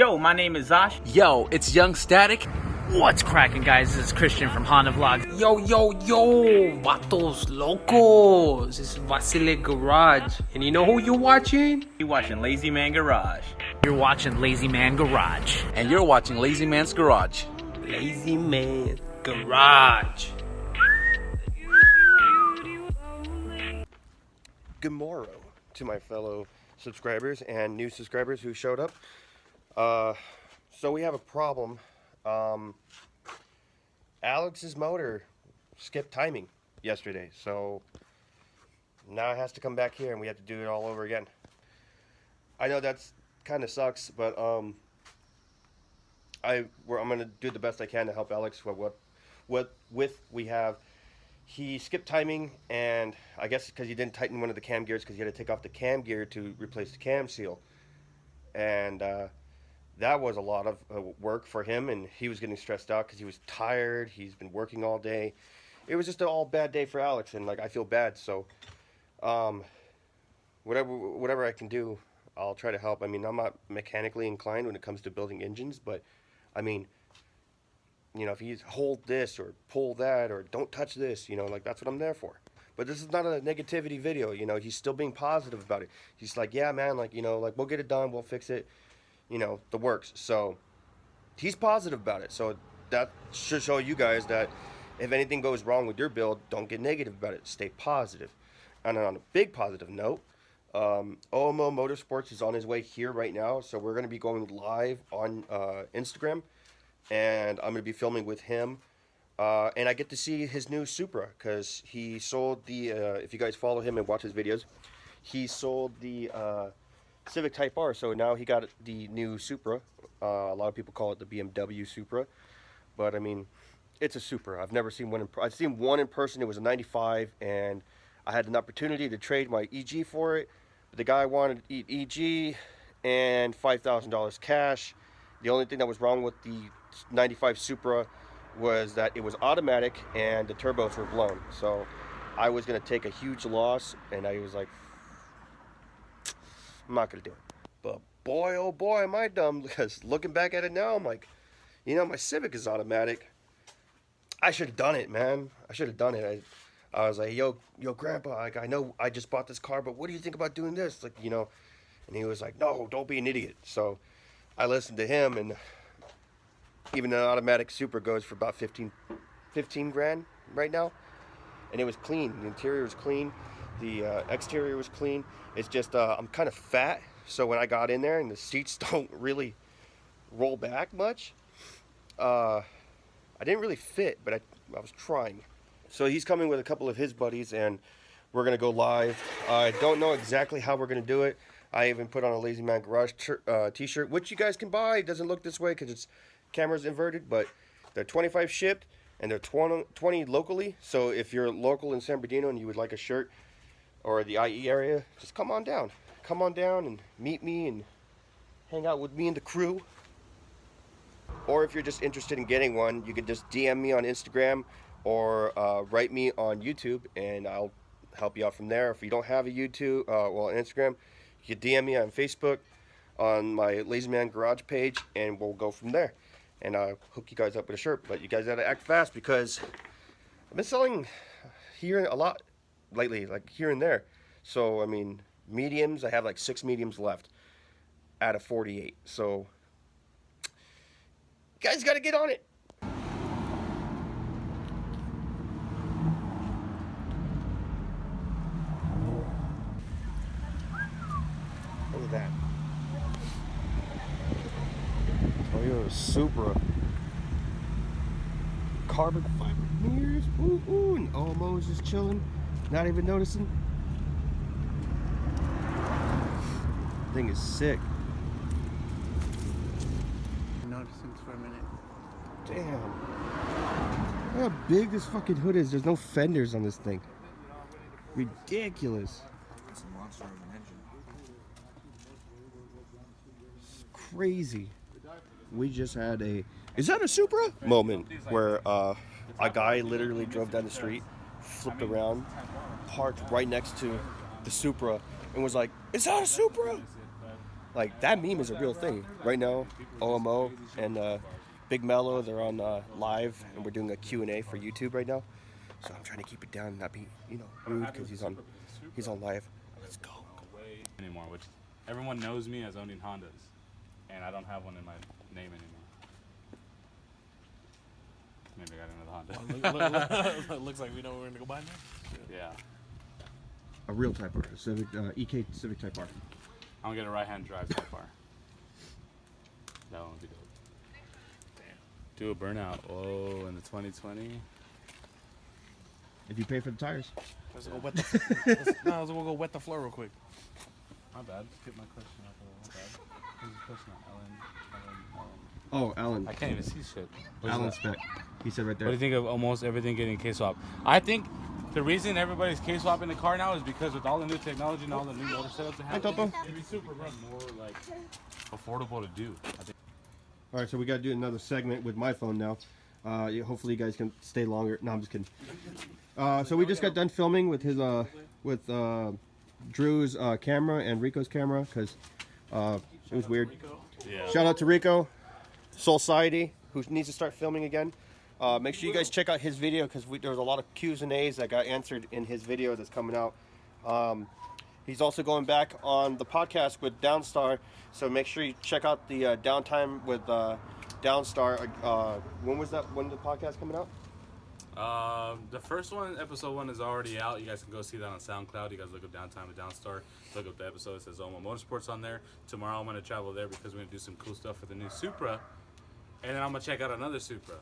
Yo, my name is Zosh. Yo, it's Young Static. What's cracking, guys? This is Christian from Honda Vlog. Yo, vatos locos. This is Vasile Garage. And you know who you're watching? You're watching Lazy Man Garage. You're watching Lazy Man Garage. And you're watching Lazy Man's Garage. Lazy Man Garage. Good morrow to my fellow subscribers and new subscribers who showed up. So we have a problem. Alex's motor skipped timing yesterday, so now it has to come back here and we have to do it all over again. I know that's kind of sucks, but I'm gonna do the best I can to help Alex with we have. He skipped timing, and I guess because he didn't tighten one of the cam gears, because he had to take off the cam gear to replace the cam seal, and that was a lot of work for him, and he was getting stressed out because he was tired. He's been working all day. It was just an all bad day for Alex, and like I feel bad. So, whatever I can do, I'll try to help. I mean, I'm not mechanically inclined when it comes to building engines, but I mean, you know, if he's hold this or pull that or don't touch this, you know, like that's what I'm there for. But this is not a negativity video, you know. He's still being positive about it. He's like, yeah, man, like, you know, like we'll get it done, we'll fix it. You know, the works. So he's positive about it. So that should show you guys that if anything goes wrong with your build, don't get negative about it. Stay positive. And on a big positive note, OMO Motorsports is on his way here right now. So we're going to be going live on Instagram. And I'm going to be filming with him. And I get to see his new Supra. Because he sold the, if you guys follow him and watch his videos, he sold the Civic Type R, so now he got the new Supra. A lot of people call it the BMW Supra, but I mean, it's a Supra. I've never seen one. I've seen one in person. It was a '95, and I had an opportunity to trade my EG for it. But the guy wanted EG and $5,000 cash. The only thing that was wrong with the '95 Supra was that it was automatic and the turbos were blown. So I was gonna take a huge loss, and I was like, I'm not going to do it. But boy, oh boy, am I dumb, because looking back at it now, I'm like, you know, my Civic is automatic. I should have done it, man. I should have done it. I was like, yo, Grandpa, like, I know I just bought this car, but what do you think about doing this? Like, you know, and he was like, no, don't be an idiot. So I listened to him, and even an automatic Supra goes for about 15 grand right now. And it was clean. The interior was clean. The exterior was clean. It's just I'm kind of fat, so when I got in there and the seats don't really roll back much, I didn't really fit, but I was trying. So he's coming with a couple of his buddies, and we're going to go live. I don't know exactly how we're going to do it. I even put on a Lazy Man Garage t-shirt, which you guys can buy. It doesn't look this way because its camera's inverted, but they're 25 shipped, and they're 20 locally. So if you're local in San Bernardino and you would like a shirt, or the IE area, just come on down. Come on down and meet me and hang out with me and the crew. Or if you're just interested in getting one, you can just DM me on Instagram or write me on YouTube, and I'll help you out from there. If you don't have a YouTube, on Instagram, you can DM me on Facebook on my Lazy Man Garage page, and we'll go from there. And I'll hook you guys up with a shirt. But you guys gotta act fast, because I've been selling here a lot lately, like here and there. So I mean, mediums, I have like 6 mediums left out of 48. So you guys got to get on it. Look at that. Toyota Supra, carbon fiber mirrors. Ooh, and Omo's just chilling. Not even noticing. Thing is sick. Noticing for a minute. Damn. Look how big this fucking hood is. There's no fenders on this thing. Ridiculous. It's a monster of an engine. It's crazy. We just had a, is that a Supra? Moment where a guy literally drove down the street, flipped around, parked right next to the Supra, and was like, "Is that a Supra?" Like, that meme is a real thing. Right now, OMO and Big Mello, they're on live, and we're doing a Q&A for YouTube right now. So I'm trying to keep it down and not be, rude because he's on live. Let's go. Anymore, which everyone knows me as owning Hondas, and I don't have one in my name anymore. Maybe I got another Honda. Looks like we know what we're gonna go buy now. Yeah. A real Type R, a Civic, EK Civic Type R. I'm gonna get a right-hand drive Type R. That one would be dope. Damn. Do a burnout. Oh, in the 2020. If you pay for the tires. Let's go wet the. Let's go wet the floor real quick. My bad. Skip my question up a little. My bad. Who's the question? Alan. Oh, Alan. I can't even see shit. What is Alan that? Spec. He said right there. What do you think of almost everything getting K-swap? I think the reason everybody's K-swapping the car now is because with all the new technology and all the new motor setups they have, it'd be super more like affordable to do. I think. All right, so we got to do another segment with my phone now. Hopefully you guys can stay longer. No, I'm just kidding. So we just got done filming with his Drew's camera and Rico's camera because it was weird. Yeah. Shout out to Rico, Society, who needs to start filming again. Make sure you guys check out his video because there was a lot of Q's and A's that got answered in his video that's coming out. He's also going back on the podcast with Downstar, so make sure you check out the Downtime with Downstar. When was that? When the podcast coming out? The first one, episode 1, is already out. You guys can go see that on SoundCloud. You guys look up Downtime with Downstar. Look up the episode. It says Omo Motorsports on there. Tomorrow I'm going to travel there because we're going to do some cool stuff with the new Supra. And then I'm going to check out another Supra.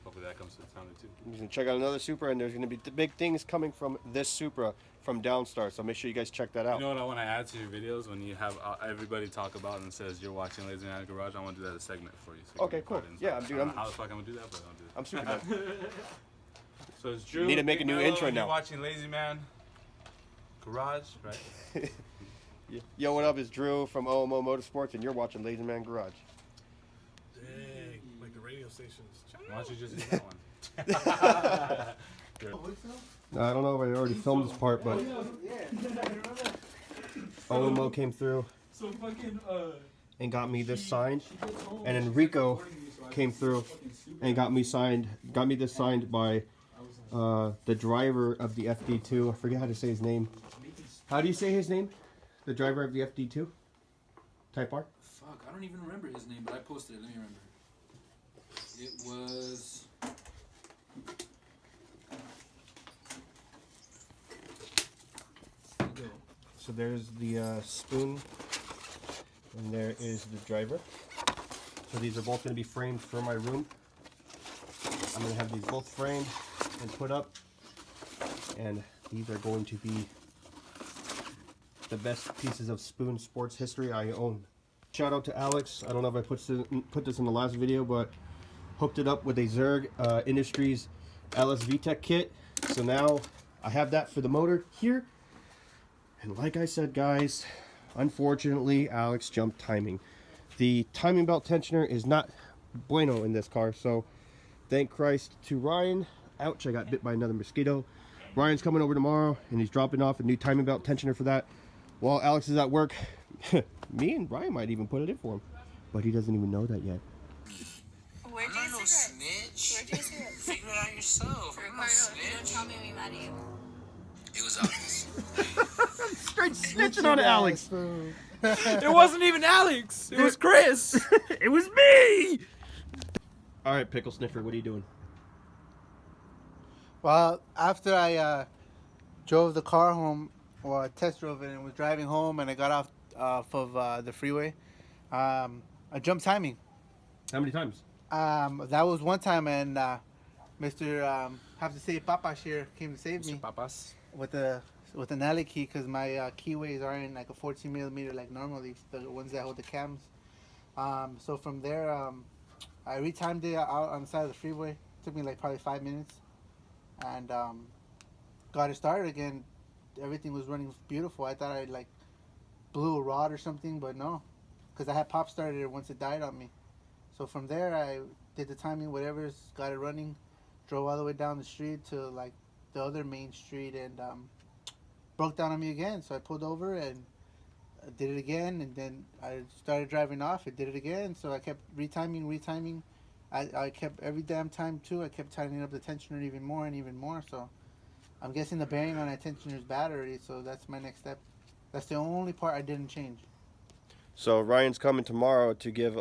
Hopefully that comes to the town too. You can check out another Supra, and there's going to be big things coming from this Supra from Downstar. So make sure you guys check that out. You know what I want to add to your videos? When you have everybody talk about and says you're watching Lazy Man Garage, I want to do that as a segment for you. So Okay, cool. Yeah, dude, I don't know how the fuck I'm going to do that, but I'll do it. I'm super down. So it's Drew. Need to make a new intro now. You're watching Lazy Man Garage, right? Yo, what up? It's Drew from OMO Motorsports, and you're watching Lazy Man Garage. Dang, like the radio stations. Why don't you just use that one? I don't know if I already filmed this part, but OMO came through and got me this signed, and then Rico came through and got me this signed by the driver of the FD2. I forget how to say his name. How do you say his name? The driver of the FD2? Type R? Fuck, I don't even remember his name, but I posted it. Let me remember. It was. So there's the spoon, and there is the driver. So these are both going to be framed for my room. I'm going to have these both framed and put up, and these are going to be the best pieces of spoon sports history I own. Shout out to Alex. I don't know if I put this in the last video, but hooked it up with a Zerg Industries LS VTEC kit. So now I have that for the motor here. And like I said, guys, unfortunately, Alex jumped timing. The timing belt tensioner is not bueno in this car, so thank Christ to Ryan. Ouch, I got bit by another mosquito. Ryan's coming over tomorrow, and he's dropping off a new timing belt tensioner for that. While Alex is at work, me and Ryan might even put it in for him, but he doesn't even know that yet. Where'd you no snitch. Where'd you see it? Figure it out yourself. I'm no Ricardo, snitch. don't tell me we mad at you. It was obvious. Straight snitching on Alex. It wasn't even Alex. It was Chris. It was me. All right, Pickle Sniffer, what are you doing? Well, after I drove the car home, or I test drove it and was driving home, and I got off of the freeway, I jumped timing. How many times? That was one time, and Mr. Have to say Papas here came to save me Papas. with an alley key because my keyways aren't like a 14 millimeter like normally, the ones that hold the cams. So from there, I retimed it out on the side of the freeway. Took me like probably 5 minutes, and got it started again. Everything was running beautiful. I thought I like blew a rod or something, but no, because I had pop started it once it died on me. So from there, I did the timing, whatever's got it running, drove all the way down the street to like the other main street, and broke down on me again. So I pulled over and I did it again, and then I started driving off. It did it again, so I kept retiming. I kept every damn time too. I kept tightening up the tensioner even more and even more. So I'm guessing the bearing on that tensioner is bad already. So that's my next step. That's the only part I didn't change. So Ryan's coming tomorrow to give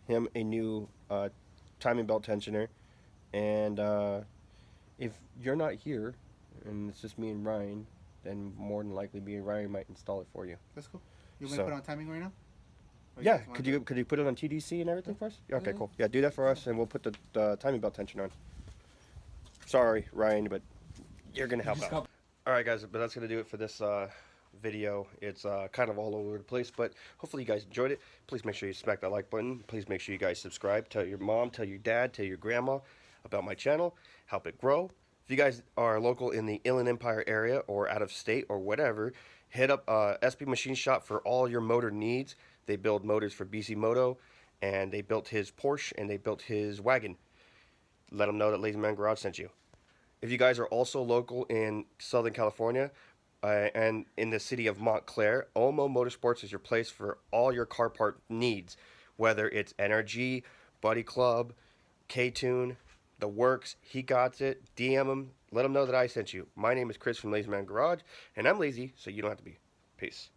him a new timing belt tensioner, and if you're not here, and it's just me and Ryan, then more than likely me and Ryan might install it for you. That's cool. You want me So- to put on timing right now? Or Yeah, guys wanna could do you it? could you put it on TDC and everything for us? Yeah, okay, Mhm. cool. Yeah, do that for us, and we'll put the timing belt tension on. Sorry, Ryan, but you're gonna help out. All right, guys, but that's gonna do it for this video. It's kind of all over the place, but hopefully you guys enjoyed it. Please make sure you smack that like button. Please make sure you guys subscribe. Tell your mom, tell your dad, tell your grandma about my channel. Help it grow. If you guys are local in the Inland Empire area or out of state or whatever, hit up SB Machine Shop for all your motor needs. They build motors for BC Moto, and they built his Porsche, and they built his wagon. Let them know that Lazy Man Garage sent you. If you guys are also local in Southern California and in the city of Montclair, Omo Motorsports is your place for all your car part needs, whether it's NRG, Buddy Club, K-Tune, the works. He got it. DM him. Let him know that I sent you. My name is Chris from Lazy Man Garage, and I'm lazy, so you don't have to be. Peace.